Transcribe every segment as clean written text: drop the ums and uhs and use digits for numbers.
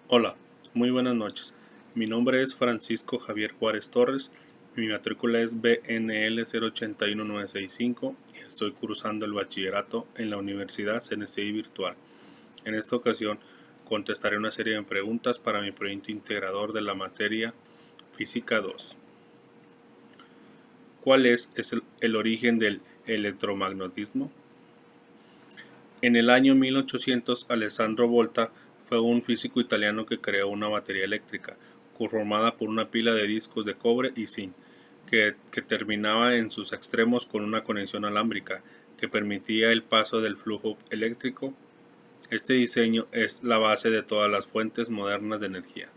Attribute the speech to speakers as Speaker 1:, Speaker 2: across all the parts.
Speaker 1: Hola, muy buenas noches. Mi nombre es Francisco Javier Juárez Torres, mi matrícula es BNL 081965 y estoy cursando el bachillerato en la Universidad CNCI Virtual. En esta ocasión contestaré una serie de preguntas para mi proyecto integrador de la materia Física 2. ¿Cuál es el origen del electromagnetismo? En el año 1800, Alessandro Volta fue un físico italiano que creó una batería eléctrica, conformada por una pila de discos de cobre y zinc, que terminaba en sus extremos con una conexión alámbrica que permitía el paso del flujo eléctrico. Este diseño es la base de todas las fuentes modernas de energía.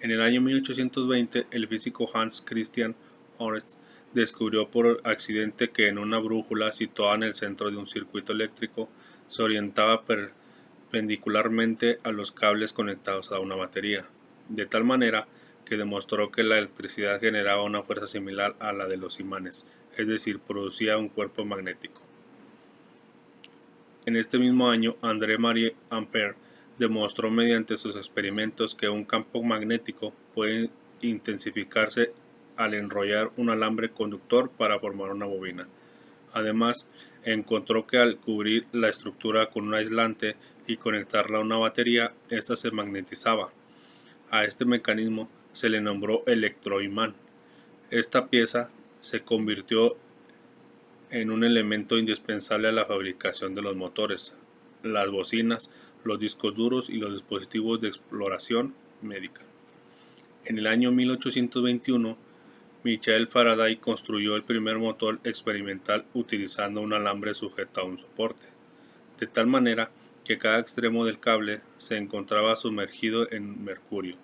Speaker 1: En el año 1820, el físico Hans Christian Oerth descubrió por accidente que en una brújula situada en el centro de un circuito eléctrico se orientaba perpendicularmente a los cables conectados a una batería, de tal manera que demostró que la electricidad generaba una fuerza similar a la de los imanes, es decir, producía un cuerpo magnético. En este mismo año, André-Marie Ampère demostró mediante sus experimentos que un campo magnético puede intensificarse al enrollar un alambre conductor para formar una bobina. Además, encontró que al cubrir la estructura con un aislante y conectarla a una batería, ésta se magnetizaba. A este mecanismo se le nombró electroimán. Esta pieza se convirtió en un elemento indispensable a la fabricación de los motores, las bocinas, los discos duros y los dispositivos de exploración médica. En el año 1821, Michael Faraday construyó el primer motor experimental utilizando un alambre sujeto a un soporte, de tal manera que cada extremo del cable se encontraba sumergido en mercurio.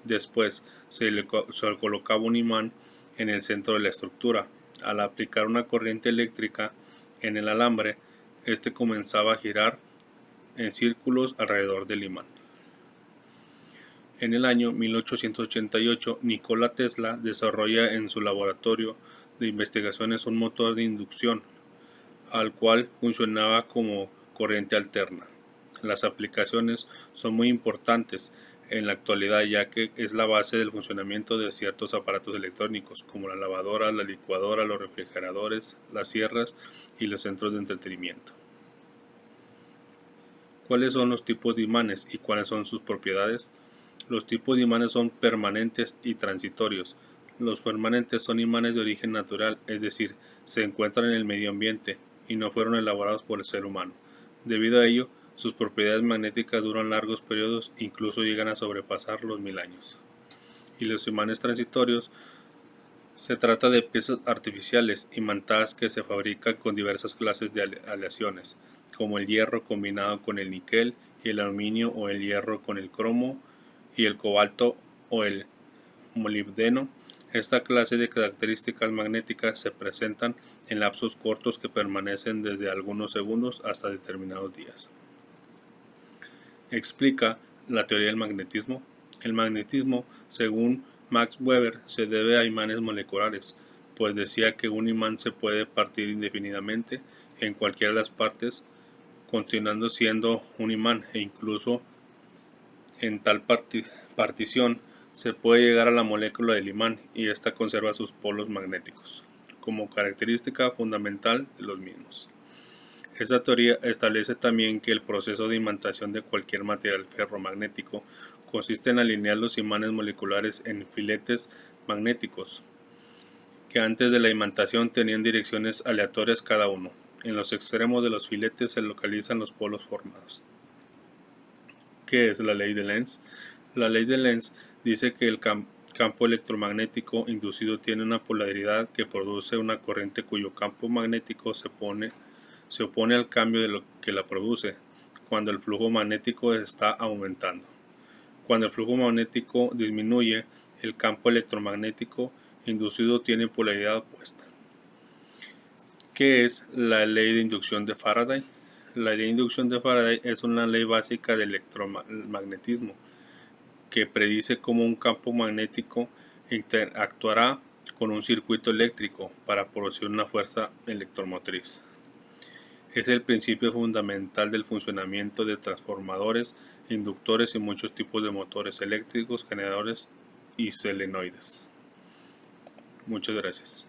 Speaker 1: Después se colocaba un imán en el centro de la estructura. Al aplicar una corriente eléctrica en el alambre, este comenzaba a girar en círculos alrededor del imán. En el año 1888, Nikola Tesla desarrolla en su laboratorio de investigaciones un motor de inducción, al cual funcionaba como corriente alterna. Las aplicaciones son muy importantes en la actualidad, ya que es la base del funcionamiento de ciertos aparatos electrónicos como la lavadora, la licuadora, los refrigeradores, las sierras y los centros de entretenimiento. ¿Cuáles son los tipos de imanes y cuáles son sus propiedades? Los tipos de imanes son permanentes y transitorios. Los permanentes son imanes de origen natural, es decir, se encuentran en el medio ambiente y no fueron elaborados por el ser humano. Debido a ello, sus propiedades magnéticas duran largos periodos, incluso llegan a sobrepasar los 1000 años. Y los imanes transitorios se trata de piezas artificiales imantadas que se fabrican con diversas clases de aleaciones, como el hierro combinado con el níquel y el aluminio, o el hierro con el cromo y el cobalto o el molibdeno. Esta clase de características magnéticas se presentan en lapsos cortos que permanecen desde algunos segundos hasta determinados días. Explica la teoría del magnetismo. El magnetismo, según Max Weber, se debe a imanes moleculares, pues decía que un imán se puede partir indefinidamente en cualquiera de las partes, continuando siendo un imán, e incluso en tal partición se puede llegar a la molécula del imán y ésta conserva sus polos magnéticos, como característica fundamental de los mismos. Esta teoría establece también que el proceso de imantación de cualquier material ferromagnético consiste en alinear los imanes moleculares en filetes magnéticos, que antes de la imantación tenían direcciones aleatorias cada uno. En los extremos de los filetes se localizan los polos formados. ¿Qué es la ley de Lenz? La ley de Lenz dice que el campo electromagnético inducido tiene una polaridad que produce una corriente cuyo campo magnético se opone al cambio de lo que la produce cuando el flujo magnético está aumentando. Cuando el flujo magnético disminuye, el campo electromagnético inducido tiene polaridad opuesta. ¿Qué es la ley de inducción de Faraday? La ley de inducción de Faraday es una ley básica del electromagnetismo que predice cómo un campo magnético interactuará con un circuito eléctrico para producir una fuerza electromotriz. Es el principio fundamental del funcionamiento de transformadores inductores y muchos tipos de motores eléctricos, generadores y solenoides. Muchas gracias.